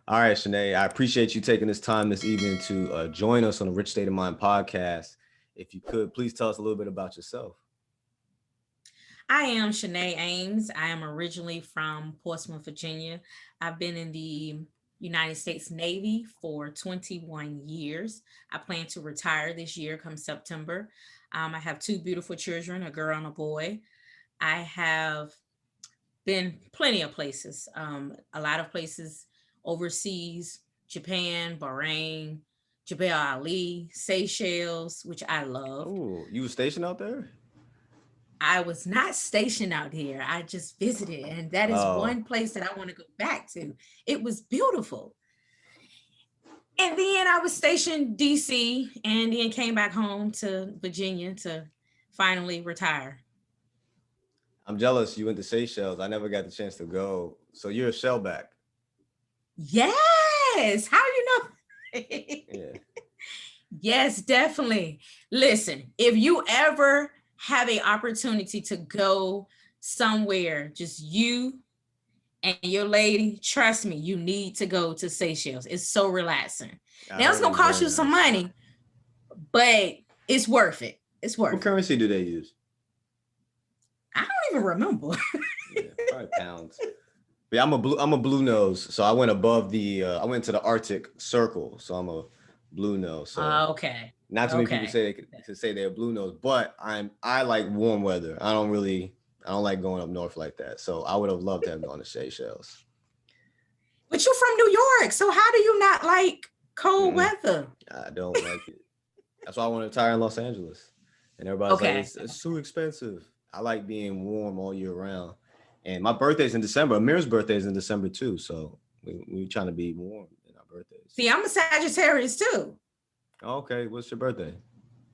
All right, Shanae, I appreciate you taking this time this evening to join us on the Rich State of Mind podcast. If you could, please tell us a little bit about yourself. I am Shana Ames. I am originally from Portsmouth, Virginia. I've been in the United States Navy for 21 years. I plan to retire this year come September. I have two beautiful children, a girl and a boy. I have been plenty of places, a lot of places overseas, Japan, Bahrain, Jebel Ali, Seychelles, which I love. Oh, you were stationed out there? I was not stationed out here. I just visited, and that is Oh, one place that I want to go back to. It was beautiful. And then I was stationed DC and then came back home to Virginia to finally retire. I'm jealous you went to Seychelles. I never got the chance to go. So you're a shellback. Yes. How you know? Yeah. Yes, definitely. Listen, if you ever have a opportunity to go somewhere, just you and your lady, trust me, you need to go to Seychelles. It's so relaxing. I Now it's heard it gonna was cost very you some nice. money, but it's worth it. It's What worth it. currency do they use? I don't even remember. Yeah, probably pounds. But yeah, I'm a blue nose, so I went above the I went to the Arctic Circle, so I'm a blue nose. So Okay. not too many people Okay. say they could say they're blue nose, but I like warm weather. I don't like going up north like that. So I would have loved to have gone to Seychelles. But you're from New York, so how do you not like cold Mm-mm, weather? I don't like it. That's why I want to retire in Los Angeles. And everybody's like, Okay. it's too expensive. I like being warm all year round. And my birthday's in December. Amir's birthday is in December too. So we trying to be warm in our birthdays. See, I'm a Sagittarius too. Okay, what's your birthday?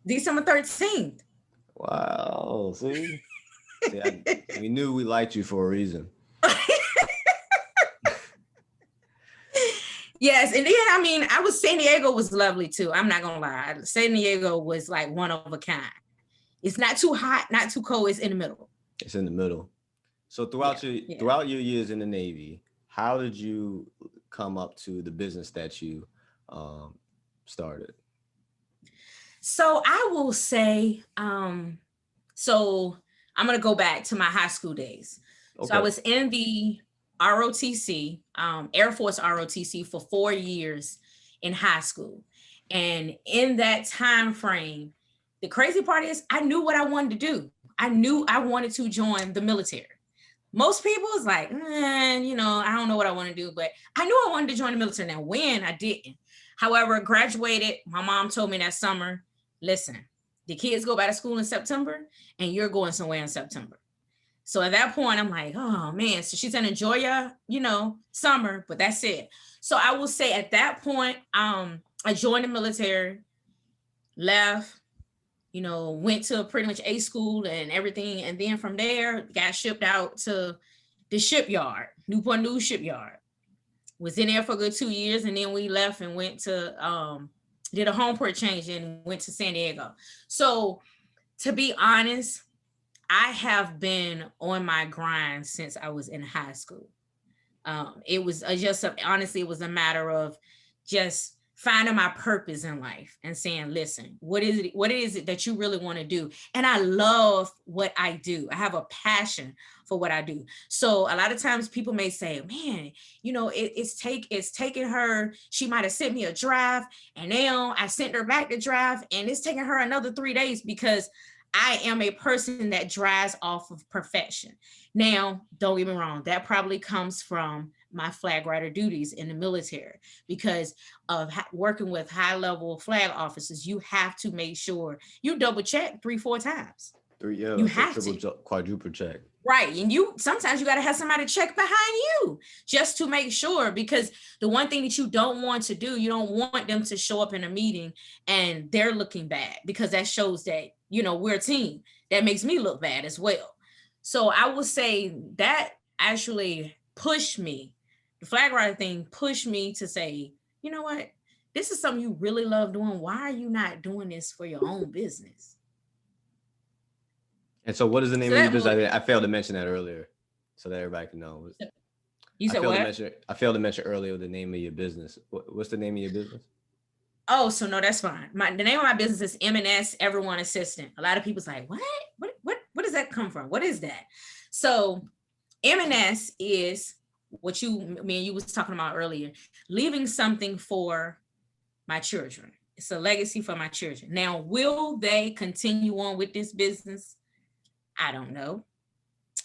December 13th. Wow. We knew we liked you for a reason. Yes, and then I mean, I was San Diego was lovely too. I'm not gonna lie. San Diego was like one of a kind. It's not too hot, not too cold. It's in the middle. It's in the middle. So Yeah, yeah. throughout your years in the Navy, how did you come up to the business that you um, started? So I will say, so I'm gonna go back to my high school days. So I Okay. was in the ROTC, Air Force ROTC for 4 years in high school. And in that time frame, the crazy part is I knew what I wanted to do. I knew I wanted to join the military. Most people is like, I don't know what I want to do, but I knew I wanted to join the military. Now, when I didn't. However, graduated, my mom told me that summer, listen, the kids go back to school in September and you're going somewhere in September. So at that point, I'm like, oh man. So she said, enjoy your, summer, but that's it. So I will say at that point, I joined the military, left, went to pretty much A school and everything. And then from there, got shipped out to the shipyard, Newport News shipyard. Was in there for a good 2 years. And then we left and went to, did a home port change and went to San Diego. So to be honest, I have been on my grind since I was in high school. It was honestly, it was a matter of just finding my purpose in life and saying, listen, what is it that you really want to do? And I love what I do. I have a passion for what I do. So a lot of times people may say, man, it's taking her, she might have sent me a draft and now I sent her back the draft and it's taking her another 3 days because I am a person that drives off of perfection. Now, don't get me wrong, that probably comes from my flag rider duties in the military because of working with high level flag officers. You have to make sure you double check 3, 4 times. Three, yeah, You it's a have to. quadruple check. Right. And you sometimes you got to have somebody check behind you just to make sure, because the one thing that you don't want to do, you don't want them to show up in a meeting and they're looking bad, because that shows that, we're a team. That makes me look bad as well. So I will say that actually pushed me. The flag rider thing pushed me to say, you know what? This is something you really love doing. Why are you not doing this for your own business? And so, what is the name So of your that was business? I failed to mention that earlier, so that everybody can know. You said what? I failed to mention earlier the name of your business. What's the name of your business? Oh, so no, that's fine. The name of my business is M&S Everyone Assistant. A lot of people's like, what does that come from? What is that? So M&S is what me and you was talking about earlier, leaving something for my children. It's a legacy for my children. Now, will they continue on with this business? I don't know.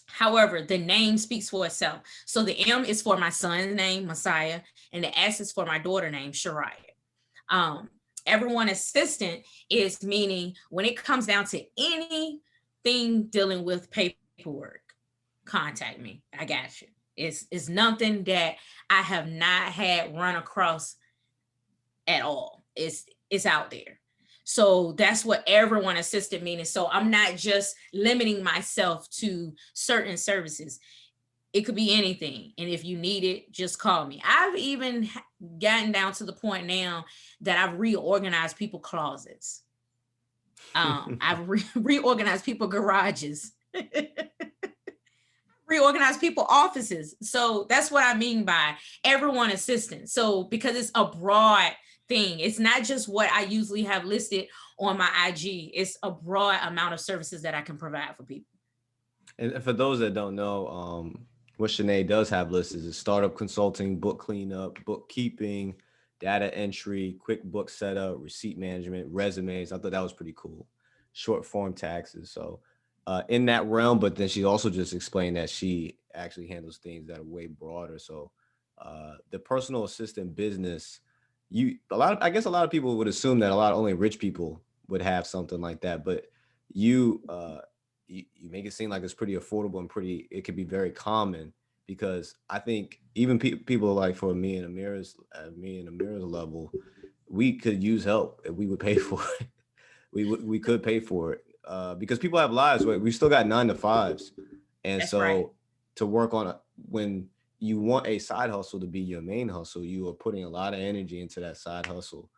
However, the name speaks for itself. So the M is for my son's name, Messiah, and the S is for my daughter name, Shariah. Everyone Assistant is meaning when it comes down to anything dealing with paperwork, contact me. I got you. It's nothing that I have not had run across at all. It's out there. So that's what Everyone Assistant means. So I'm not just limiting myself to certain services. It could be anything. And if you need it, just call me. I've even gotten down to the point now that I've reorganized people closets. I've reorganized people garages, reorganized people offices. So that's what I mean by Everyone Assistant. So because it's a broad thing, it's not just what I usually have listed on my IG. It's a broad amount of services that I can provide for people. And for those that don't know, what Shanae does have listed is startup consulting, book cleanup, bookkeeping, data entry, QuickBooks setup, receipt management, resumes. I thought that was pretty cool. Short form taxes. So in that realm, but then she also just explained that she actually handles things that are way broader. So the personal assistant business, I guess a lot of people would assume that only rich people would have something like that, but you make it seem like it's pretty affordable and it could be very common, because I think even people like for me and Amira's level, we could use help if we would pay for it. We could pay for it because people have lives. We still got 9 to 5s. And that's so right. To work on when you want a side hustle to be your main hustle, you are putting a lot of energy into that side hustle.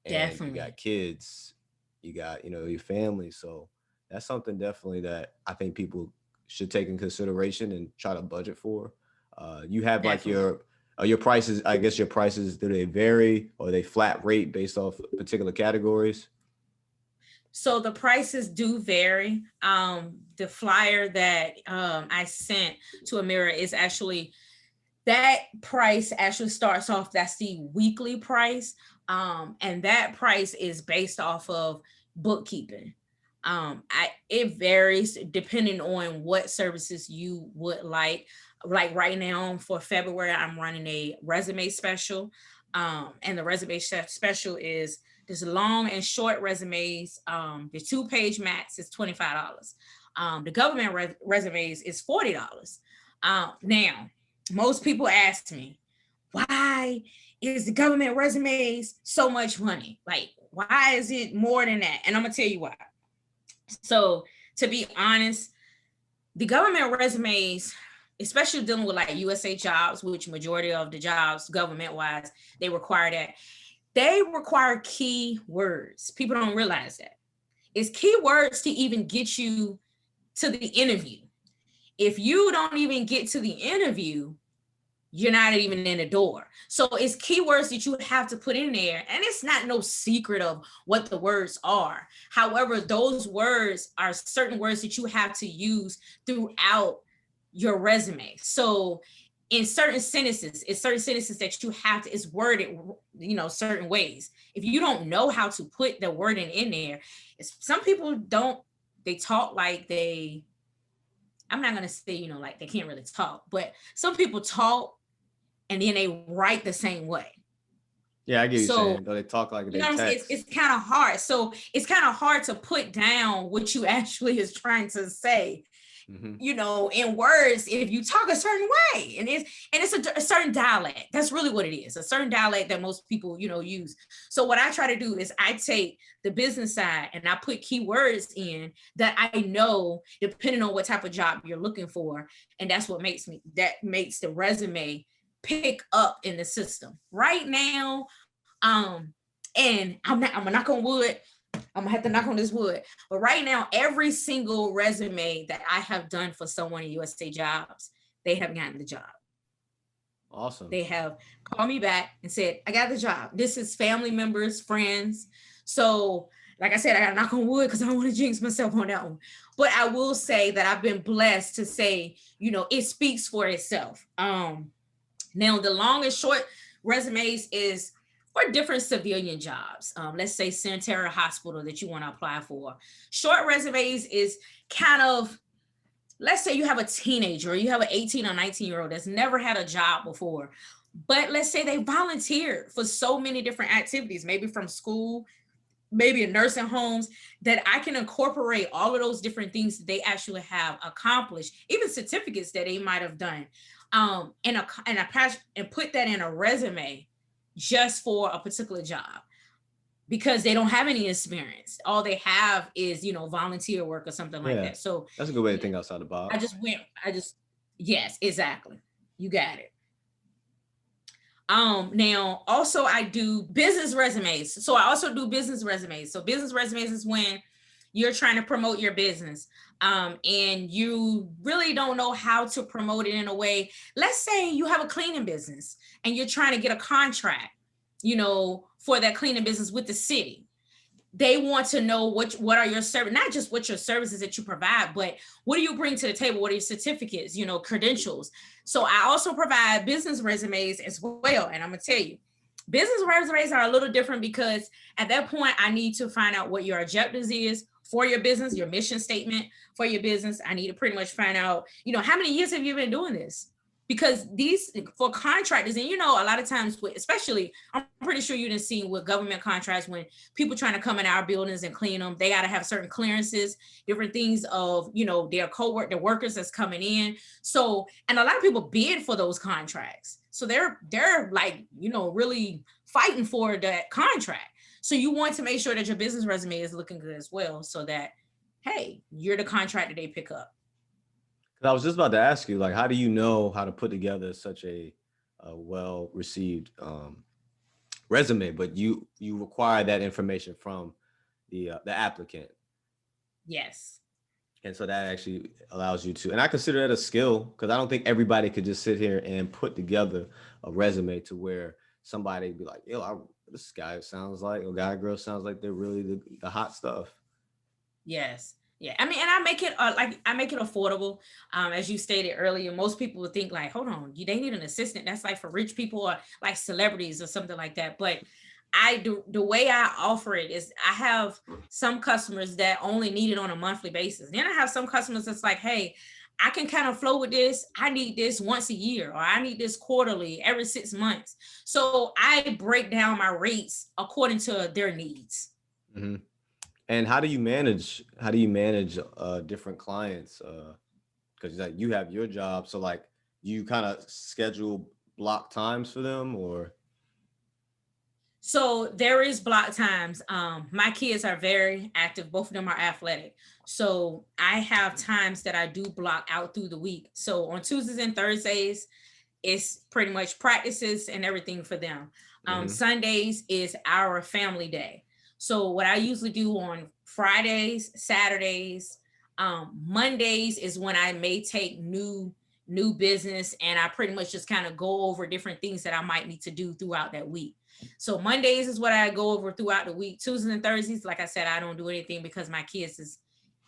And definitely. You got kids, you got, your family. So that's something definitely that I think people should take in consideration and try to budget for. You have definitely. Like your prices, I guess your prices, do they vary or are they flat rate based off particular categories? So the prices do vary. The flyer that I sent to Amira is actually, that price actually starts off, that's the weekly price. And that price is based off of bookkeeping. It varies depending on what services you would like. Like right now for February, I'm running a resume special. And the resume special is this long and short resumes. The 2-page max is $25. The government resumes is $40. Now, most people ask me, why is the government resumes so much money? Like, why is it more than that? And I'm gonna tell you why. So to be honest, the government resumes, especially dealing with like USA jobs, which majority of the jobs government wise, they require that. They require keywords. People don't realize that. It's keywords to even get you to the interview. If you don't even get to the interview, you're not even in the door. So it's keywords that you have to put in there. And it's not no secret of what the words are. However, those words are certain words that you have to use throughout your resume. So in certain sentences, that you have to, it's worded, certain ways. If you don't know how to put the wording in there, some people don't, they talk like I'm not going to say, like they can't really talk, but some people talk and then they write the same way. Yeah, I get you saying, though they talk like they text. It's kind of hard. So it's kind of hard to put down what you actually is trying to say, in words, if you talk a certain way. And it's a certain dialect. That's really what it is. A certain dialect that most people, use. So what I try to do is I take the business side and I put keywords in that I know, depending on what type of job you're looking for. And that's what makes the resume pick up in the system right now. And I'm gonna knock on wood. I'm gonna have to knock on this wood. But right now, every single resume that I have done for someone in USA jobs, they have gotten the job. Awesome. They have called me back and said, I got the job. This is family members, friends. So, like I said, I got to knock on wood because I don't want to jinx myself on that one. But I will say that I've been blessed to say, it speaks for itself. Now, the long and short resumes is for different civilian jobs. Let's say sanitary hospital that you want to apply for. Short resumes is kind of, let's say you have a teenager or you have an 18 or 19-year-old that's never had a job before, but let's say they volunteered for so many different activities, maybe from school, maybe in nursing homes, that I can incorporate all of those different things that they actually have accomplished, even certificates that they might have done, and put that in a resume just for a particular job because they don't have any experience. All they have is, volunteer work or something like Yeah, that. So that's a good way to think outside the I box. just went, I just, yes, exactly. You got it. Now also I do business resumes. So I also do business resumes. So business resumes is when you're trying to promote your business. And you really don't know how to promote it in a way. Let's say you have a cleaning business and you're trying to get a contract, for that cleaning business with the city. They want to know what are your services, not just what your services that you provide, but what do you bring to the table? What are your certificates, credentials? So I also provide business resumes as well. And I'm gonna tell you, business resumes are a little different because at that point I need to find out what your objectives is for your business, your mission statement for your business. I need to pretty much find out, how many years have you been doing this? Because these for contractors, and a lot of times with, especially, I'm pretty sure you didn't see with government contracts when people trying to come in our buildings and clean them, they got to have certain clearances, different things of, their workers that's coming in. So, and a lot of people bid for those contracts. So they're like, really fighting for that contract. So you want to make sure that your business resume is looking good as well, so that, hey, you're the contractor they pick up. 'Cause I was just about to ask you, like, how do you know how to put together such a well received resume? But you require that information from the applicant, Yes. and so that actually allows you to. And I consider that a skill because I don't think everybody could just sit here and put together a resume to where somebody be like, "Yo, this guy sounds like, or guy girl sounds like they're really the hot stuff." Yes. Yeah. I mean, and I make it I make it affordable. As you stated earlier, most people would think like, hold on, they need an assistant. That's like for rich people or like celebrities or something like that. But I do, the way I offer it is I have some customers that only need it on a monthly basis. Then I have some customers that's like, hey, I can kind of flow with this. I need this once a year, or I need this quarterly, every 6 months. So I break down my rates according to their needs. Hmm. And how do you manage different clients? Because like you have your job, so like you kind of schedule block times for them, or So there is block times. My kids are very active. Both of them are athletic. So I have times that I do block out through the week. So on Tuesdays and Thursdays, it's pretty much practices and everything for them. hmm. Sundays is our family day. So what I usually do on Fridays, Saturdays, Mondays is when I may take new business, and I pretty much just kind of go over different things that I might need to do throughout that week. So Mondays is what I go over throughout the week. Tuesdays and Thursdays, like I said, I don't do anything because my kids is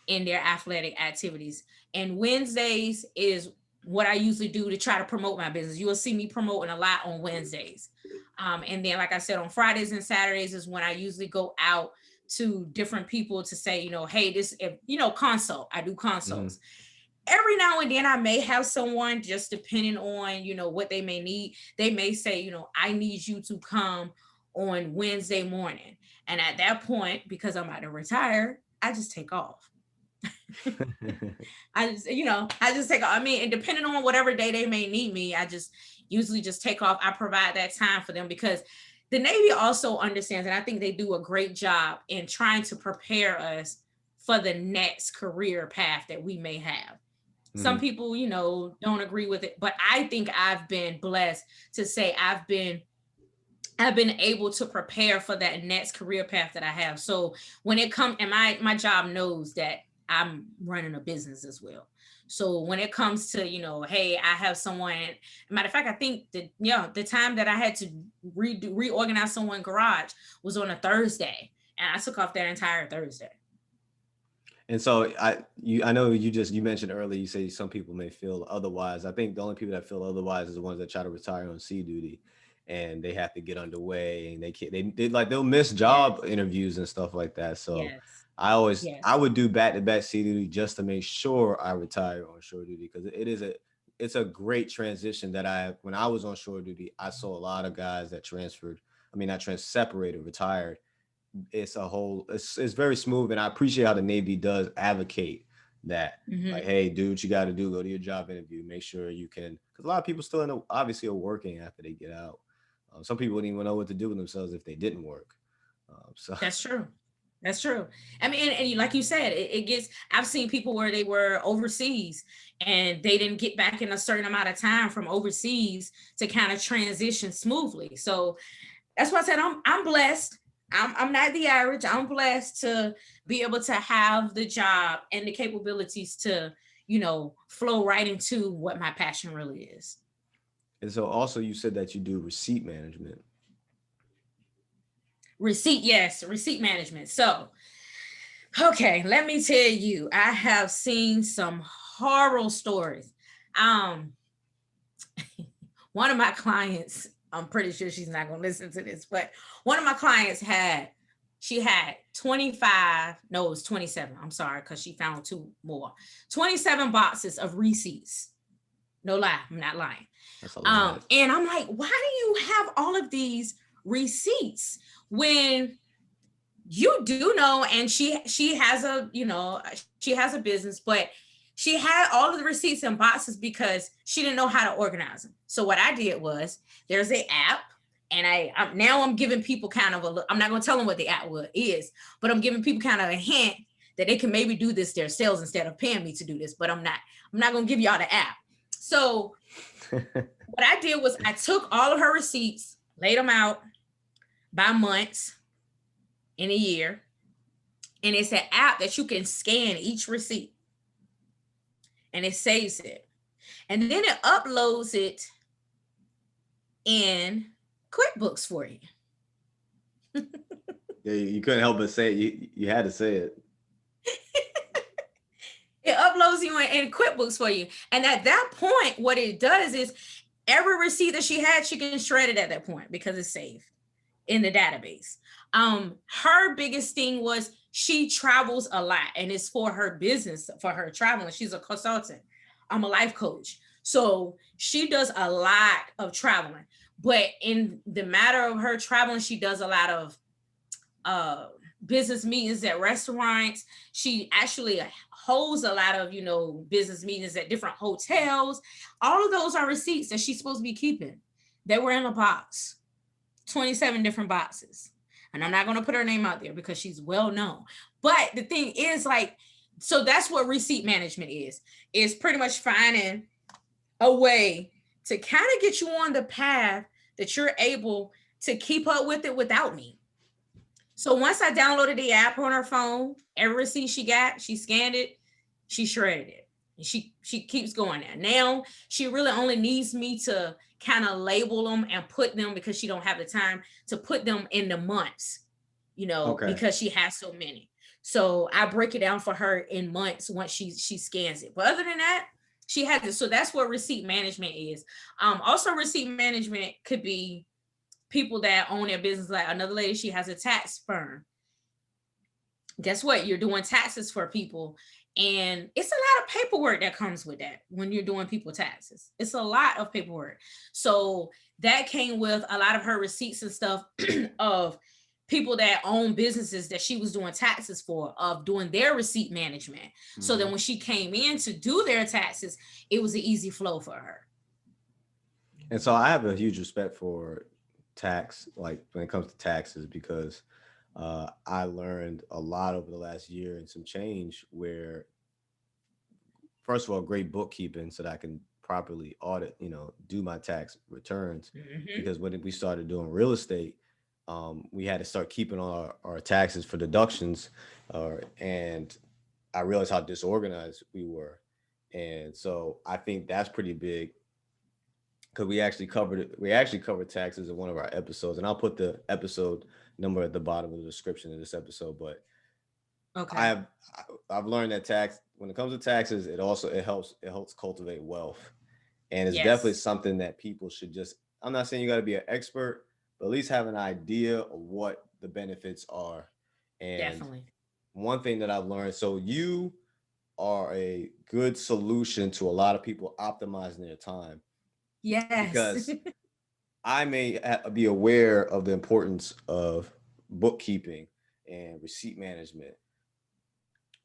in their athletic activities. And Wednesdays is what I usually do to try to promote my business. You will see me promoting a lot on Wednesdays. And then, like I said, on Fridays and Saturdays is when I usually go out to different people to say, hey, this, if, consult. I do Hmm. consults. Every now and then I may have someone, just depending on, what they may need. They may say, I need you to come on Wednesday morning. And at that point, because I'm about to retire, I just take off. I just take off. I mean, and depending on whatever day they may need me, I just usually just take off. I provide that time for them because the Navy also understands, and I think they do a great job in trying to prepare us for the next career path that we may have. Some Hmm. people, don't agree with it, but I think I've been blessed to say I've been able to prepare for that next career path that I have. So when it comes, and my job knows that I'm running a business as well. So when it comes to, hey, I have someone, matter of fact, I think that, the time that I had to reorganize someone's garage was on a Thursday, and I took off that entire Thursday. And so I know you mentioned earlier, you say some people may feel otherwise. I think the only people that feel otherwise is the ones that try to retire on sea duty, and they have to get underway, and they can't, they like they'll miss job Yes. interviews and stuff like that. So Yes. I Yes. would do back to back sea duty just to make sure I retire on shore duty, because it's a great transition that when I was on shore duty, I saw a lot of guys that transferred, I mean not separated, retired. It's very smooth, and I appreciate how the Navy does advocate that, like, Hmm. hey, do what you got to do, go to your job interview, make sure you can, because a lot of people still obviously are working after they get out. Some people wouldn't even know what to do with themselves if they didn't work. So That's true. That's true. I mean, and like you said, it gets. I've seen people where they were overseas and they didn't get back in a certain amount of time from overseas to kind of transition smoothly. So that's why I said I'm blessed. I'm not the average. I'm blessed to be able to have the job and the capabilities to, flow right into what my passion really is. and so also you said that you do receipt management. Receipt, yes, receipt management. So, okay, let me tell you, I have seen some horrible stories. Um, one of my clients, I'm pretty sure she's not going to listen to this, but one of my clients she had 25, no, it was 27. I'm sorry, because she found two more. 27 boxes of receipts. No lie, I'm not lying. That's a lot. And I'm like, why do you have all of these receipts when you do know? And she has she has a business, but she had all of the receipts in boxes because she didn't know how to organize them. So what I did was, there's an app, and I'm giving people kind of I'm not going to tell them what the app is, but I'm giving people kind of a hint that they can maybe do this themselves instead of paying me to do this. But I'm not going to give y'all the app. So what I did was, I took all of her receipts, laid them out by months in a year, and it's an app that you can scan each receipt, and it saves it, and then it uploads it in QuickBooks for you. Yeah, you couldn't help but say it. You had to say it. It uploads you in QuickBooks for you, and at that point, what it does is, every receipt that she had, she can shred it at that point because it's saved in the database. Her biggest thing was, she travels a lot, and it's for her business, for her traveling. She's a consultant. I'm a life coach. So she does a lot of traveling. But in the matter of her traveling, she does a lot of uh business meetings at restaurants. She actually holds a lot of, business meetings at different hotels. All of those are receipts that she's supposed to be keeping. They were in a box, 27 different boxes. And I'm not going to put her name out there because she's well known. But the thing is, like, so that's what receipt management is pretty much finding a way to kind of get you on the path that you're able to keep up with it without me. So once I downloaded the app on her phone, every receipt she got, she scanned it, she shredded it. And she keeps going there. Now she really only needs me to kind of label them and put them, because she don't have the time to put them in the months, Okay. because she has so many. So I break it down for her in months once she scans it. But other than that, she has it. So that's what receipt management is. Also, receipt management could be people that own their business. Like another lady, she has a tax firm. Guess what? You're doing taxes for people. And it's a lot of paperwork that comes with that when you're doing people taxes. It's a lot of paperwork. So that came with a lot of her receipts and stuff of people that own businesses that she was doing taxes for, of doing their receipt management. So that Mhm. when she came in to do their taxes, it was an easy flow for her. And so I have a huge respect for tax, like when it comes to taxes, because I learned a lot over the last year and some change where, first of all, great bookkeeping so that I can properly audit, do my tax returns. Mm-hmm. Because when we started doing real estate, we had to start keeping our taxes for deductions. And I realized how disorganized we were. And so I think that's pretty big because we actually covered it. We actually covered taxes in one of our episodes, and I'll put the episode number at the bottom of the description of this episode. But I Okay. have I've learned that tax when it comes to taxes, it helps cultivate wealth, and it's definitely Yes, something that people should just. I'm not saying you got to be an expert, but at least have an idea of what the benefits are. And definitely. one thing that I've learned, so you are a good solution to a lot of people optimizing their time Yes. because I may be aware of the importance of bookkeeping and receipt management,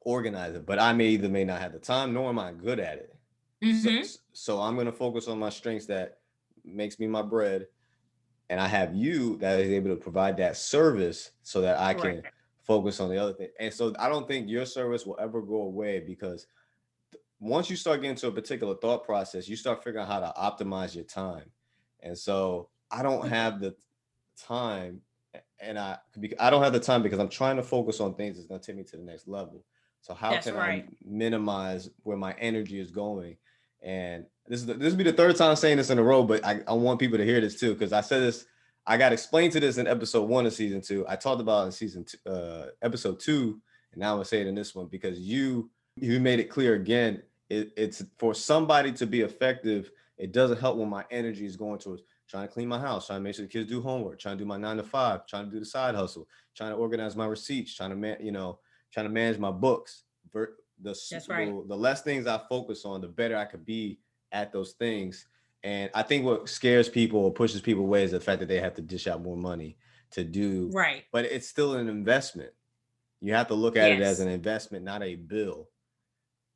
organizing, but I may not have the time, nor am I good at it. So, Mm-hmm. so I'm going to focus on my strengths that makes me my bread, and I have you that is able to provide that service so that I can Correct. focus on the other thing. And so I don't think your service will ever go away because once you start getting to a particular thought process, you start figuring out how to optimize your time. And so I don't have the time, and I don't have the time because I'm trying to focus on things that's going to take me to the next level. So how That's can I right. minimize where my energy is going? And this will be the third time saying this in a row, but I want people to hear this too because I said this. I got explained to this in episode 1 of season 2. I talked about it in season 2, episode 2, and now I'm gonna say it in this one because you made it clear again. It's for somebody to be effective. It doesn't help when my energy is going towards trying to clean my house, trying to make sure the kids do homework, trying to do my 9 to 5, trying to do the side hustle, trying to organize my receipts, trying to manage my books. The That's right. the less things I focus on, the better I could be at those things. And I think what scares people or pushes people away is the fact that they have to dish out more money to do, Right. but it's still an investment. You have to look at it as Yes. an investment, not a bill.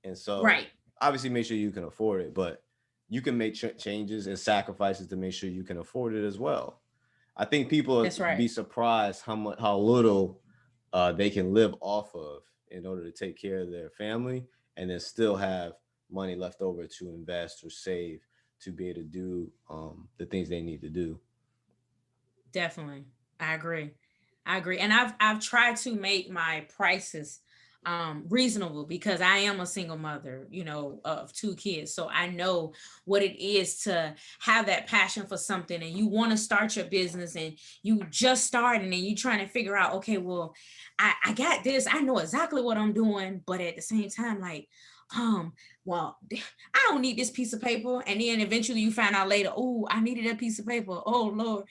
And so Right. obviously make sure you can afford it, but you can make changes and sacrifices to make sure you can afford it as well. I think people That's right. be surprised how little they can live off of in order to take care of their family and then still have money left over to invest or save to be able to do the things they need to do. Definitely. I agree. I agree. And I've tried to make my prices reasonable because I am a single mother, of 2 kids. So I know what it is to have that passion for something and you want to start your business and you just starting and you trying to figure out, okay, well, I got this. I know exactly what I'm doing, but at the same time, like, um, well, I don't need this piece of paper. And then eventually you find out later, oh, I needed a piece of paper. Oh Lord.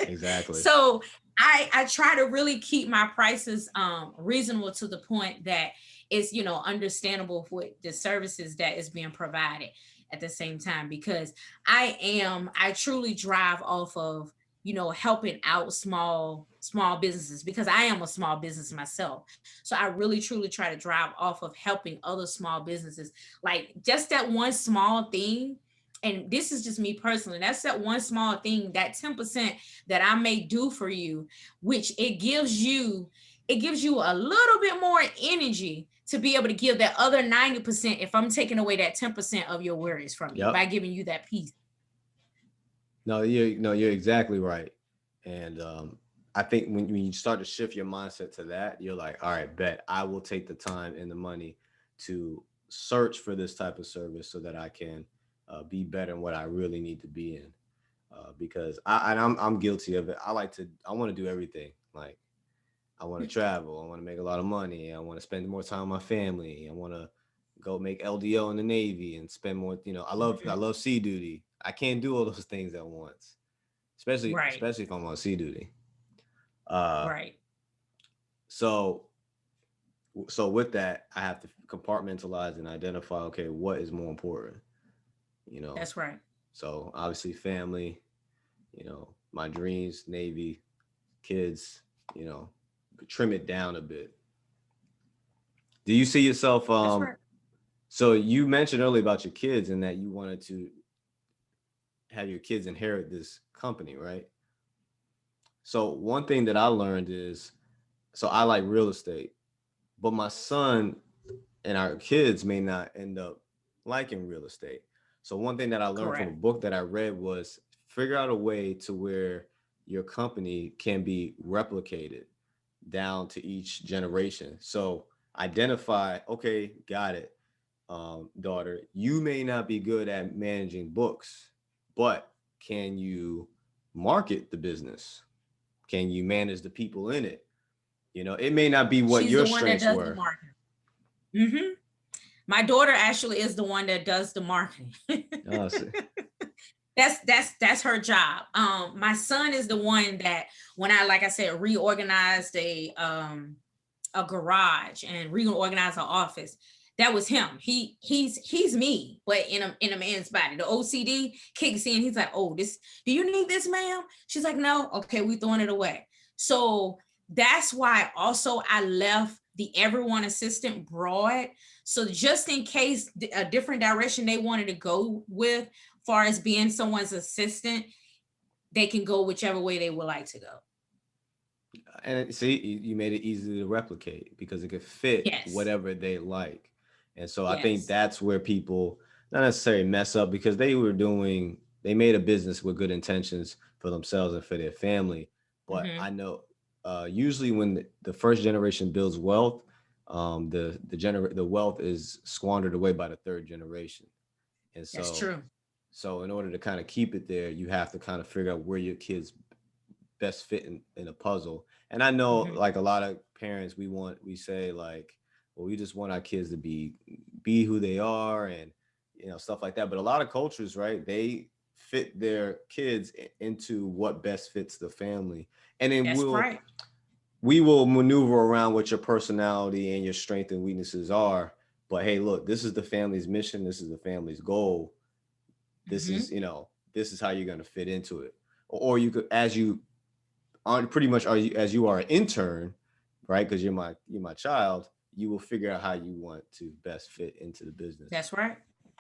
Exactly. So I try to really keep my prices reasonable to the point that it's understandable for the services that is being provided at the same time because I truly drive off of helping out small businesses because I am a small business myself. So I really truly try to drive off of helping other small businesses, like just that one small thing. And this is just me personally, that's that one small thing, that 10% that I may do for you, which it gives you a little bit more energy to be able to give that other 90% if I'm taking away that 10% of your worries from you Yep. by giving you that peace. No, you're exactly right. And I think when you start to shift your mindset to that, you're like, all right, bet I will take the time and the money to search for this type of service so that I can be better in what I really need to be in. Because I'm guilty of it. I want to do everything. Like I want to travel. I want to make a lot of money. I want to spend more time with my family. I want to go make LDO in the Navy and spend more. I Mhm. love sea duty. I can't do all those things at once, especially Right, especially if I'm on sea duty. Uh, right. so so with that, I have to compartmentalize and identify. Okay, what is more important? You know. That's right. So obviously, family. My dreams, Navy, kids. You know, trim it down a bit. Do you see yourself That's right. So you mentioned earlier about your kids and that you wanted to have your kids inherit this company, right? So one thing that I learned is, so I like real estate, but my son and our kids may not end up liking real estate. So one thing that I learned from a Correct. book that I read was figure out a way to where your company can be replicated down to each generation. So identify, okay, got it, daughter, you may not be good at managing books, but can you market the business? Can you manage the people in it? You know, it may not be what She's your the one that strengths does the were. marketing. Mm-hmm. My daughter actually is the one that does the marketing. Oh, see. That's her job. My son is the one that, when I, like I said, reorganized a garage and reorganized an office, that was him. He's me, but in a man's body. The OCD kicks in. He's like, oh, this, do you need this, ma'am? She's like, no. Okay, we throwing it away. So that's why also I left the Everyone Assistant broad. So just in case a different direction they wanted to go with, far as being someone's assistant, they can go whichever way they would like to go. And see, you made it easy to replicate because it could fit Yes. whatever they like. And so I think Yes. that's where people not necessarily mess up, because they made a business with good intentions for themselves and for their family. But Mm-hmm. I know usually when the first generation builds wealth, the wealth is squandered away by the third generation. And That's so true. in order to kind of keep it there, you have to kind of figure out where your kids best fit in a puzzle. And I know, Mm-hmm. like, a lot of parents, we say like, well, we just want our kids to be who they are, and stuff like that. But a lot of cultures, right, they fit their kids into what best fits the family, and then That's right. we will maneuver around what your personality and your strengths and weaknesses are. But hey, look, this is the family's mission, this is the family's goal, this Mm-hmm. is this is how you're going to fit into it. Or you could, as you on pretty much are you as you are an intern, right? Because you're my child, you will figure out how you want to best fit into the business. That's right.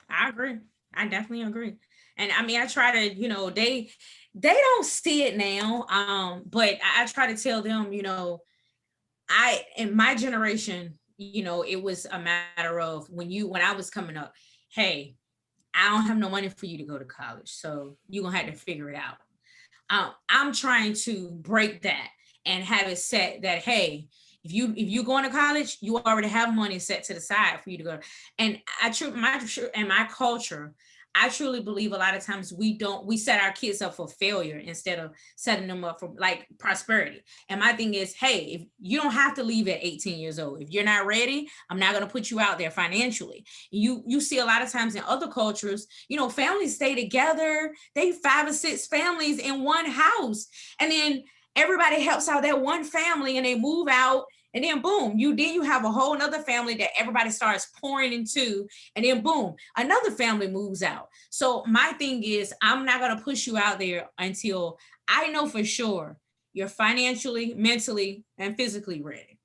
I agree. I definitely agree. And I mean, I try to, they don't see it now. But I try to tell them, I in my generation, it was a matter of when I was coming up, hey, I don't have no money for you to go to college, so you're gonna have to figure it out. I'm trying to break that and have it set that, hey, if you going to college, you already have money set to the side for you to go. And my culture, I truly believe a lot of times we set our kids up for failure instead of setting them up for like prosperity. And my thing is, hey, if you don't have to leave at 18 years old, if you're not ready, I'm not going to put you out there financially. You see a lot of times in other cultures, families stay together. They 5 or 6 families in one house, and then everybody helps out that one family, and they move out, and then boom, you have a whole nother family that everybody starts pouring into, and then boom, another family moves out. So my thing is, I'm not going to push you out there until I know for sure you're financially, mentally, and physically ready.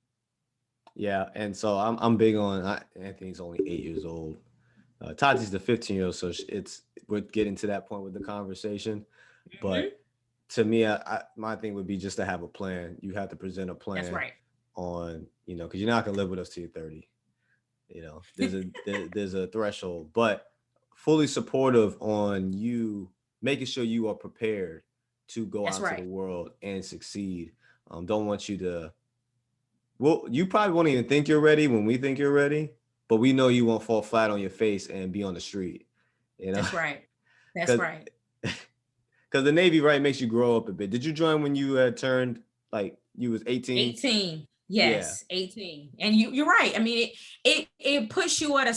Yeah, and so I'm big on. Anthony's only 8 years old. Tati's the 15-year-old, so we're getting to that point with the conversation. Mhm. But to me, my thing would be just to have a plan. You have to present a That's plan right. on, because you're not gonna live with us till you're 30. There's a threshold, but fully supportive on you making sure you are prepared to go That's out to the right. world and succeed. Don't want you to. Well, you probably won't even think you're ready when we think you're ready, but we know you won't fall flat on your face and be on the street, you know, That's right. That's because right. the Navy, right, makes you grow up a bit. Did you join when you had turned, like, you was 18? 18. Yeah. Yes, 18. And you're right. I mean, it puts you at a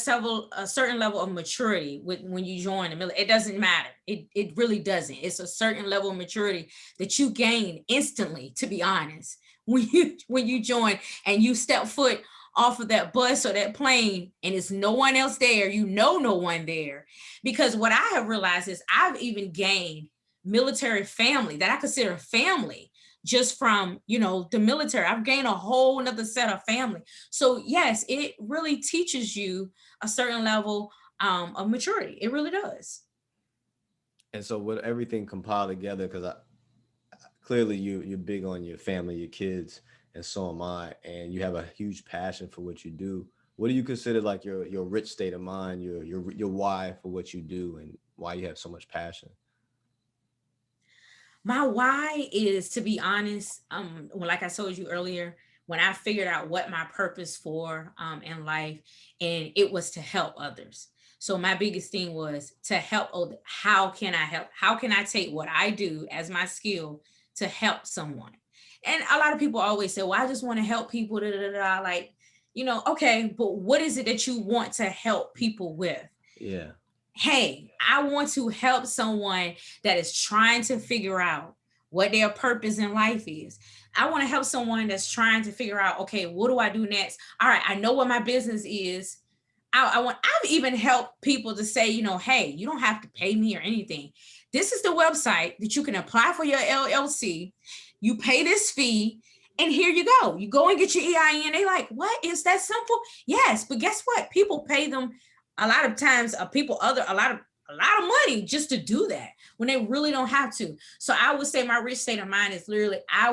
certain level of maturity when you join the military. It doesn't matter. It really doesn't. It's a certain level of maturity that you gain instantly, to be honest. When you join and you step foot off of that bus or that plane and it's no one else there, no one there. Because what I have realized is I've even gained military family that I consider family just from the military. I've gained a whole nother set of family. So yes, it really teaches you a certain level of maturity. It really does. And so with everything compiled together, because clearly you're big on your family, your kids, and so am I, and you have a huge passion for what you do. What do you consider like your rich state of mind, your why for what you do, and why you have so much passion? My why is, to be honest, well, like I told you earlier, when I figured out what my purpose for in life, and it was to help others. So my biggest thing was to help others. How can I help? How can I take what I do as my skill to help someone? And a lot of people always say, "Well, I just want to help people." Da, da, da, da. Like, okay, but what is it that you want to help people with? Yeah. Hey, I want to help someone that is trying to figure out what their purpose in life is. I want to help someone that's trying to figure out, okay, what do I do next? All right, I know what my business is. I've even helped people to say, hey, you don't have to pay me or anything. This is the website that you can apply for your LLC. You pay this fee, and here you go. You go and get your EIN. They like, what is that simple? Yes, but guess what? People pay them a lot of times. A lot of money just to do that when they really don't have to. So I would say my rich state of mind is literally I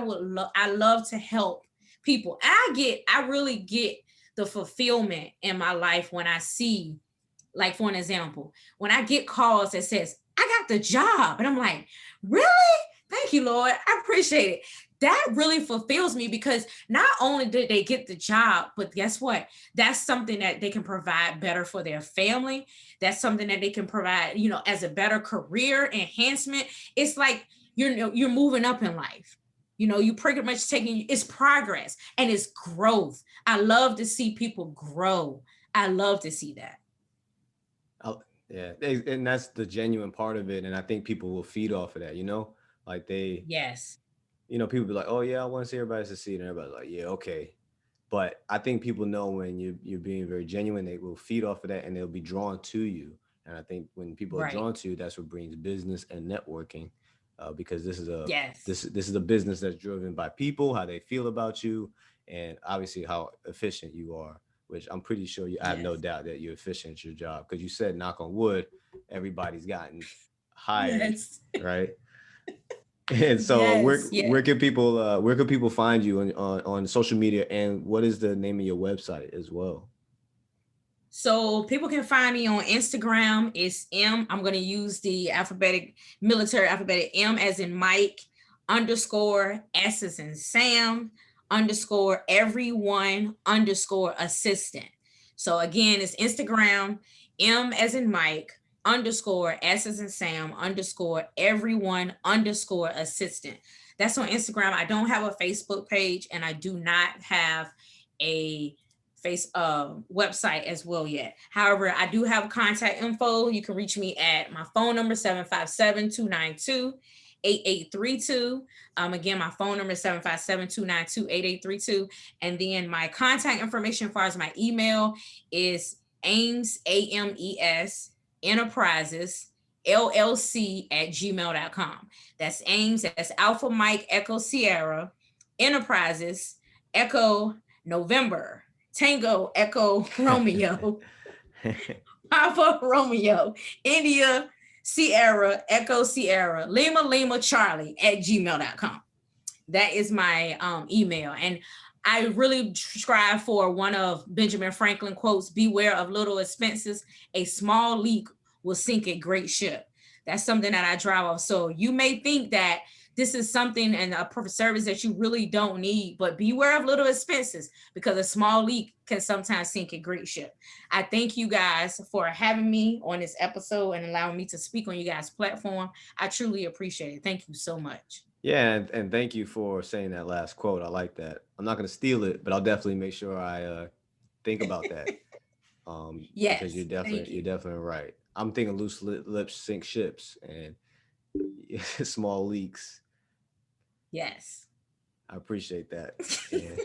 love to help people. I really get the fulfillment in my life when I see, like, for an example, when I get calls that says I got the job, and I'm like, really? Thank you, Lord. I appreciate it. That really fulfills me, because not only did they get the job, but guess what? That's something that they can provide better for their family. That's something that they can provide, as a better career enhancement. It's like you're moving up in life. You pretty much taking, it's progress and it's growth. I love to see people grow. I love to see that. Yeah, and that's the genuine part of it, and I think people will feed off of that. Like Yes. people be like, "Oh yeah, I want to see everybody succeed," and everybody's like, "Yeah, okay." But I think people know when you're being very genuine, they will feed off of that, and they'll be drawn to you. And I think when people are Right. drawn to you, that's what brings business and networking, because Yes. this is a business that's driven by people, how they feel about you, and obviously how efficient you are. Which I'm pretty sure I have no Yes. doubt that you're efficient at your job, because you said, knock on wood, everybody's gotten hired, Yes. right? And so where Yes. where Yes. can people where can people find you on social media, and what is the name of your website as well? So people can find me on Instagram. It's I'm going to use the military alphabetic, M as in Mike, underscore S as in Sam, underscore everyone, underscore assistant. So again, it's Instagram, M as in Mike, underscore S as in Sam, underscore everyone, underscore assistant. That's on Instagram. I don't have a Facebook page, and I do not have a website as well yet. However, I do have contact info. You can reach me at my phone number, 757-292-8832. Again, my phone number is 757-292-8832. And then my contact information as far as my email is Ames, AMES, Enterprises, LLC at gmail.com. That's Ames, that's Alpha Mike Echo Sierra, Enterprises, Echo November, Tango Echo Romeo, Papa Romeo, India Sierra Echo Sierra, Lima Lima Charlie at gmail.com. That is my email. And I really strive for one of Benjamin Franklin quotes: beware of little expenses. A small leak will sink a great ship. That's something that I drive off. So you may think that this is something and a service that you really don't need, but beware of little expenses, because a small leak can sometimes sink a great ship. I thank you guys for having me on this episode and allowing me to speak on you guys' platform. I truly appreciate it. Thank you so much. Yeah, and thank you for saying that last quote. I like that. I'm not going to steal it, but I'll definitely make sure I think about that, because Yes, thank you're you. definitely right. I'm thinking loose lips sink ships, and small leaks. Yes. I appreciate that. And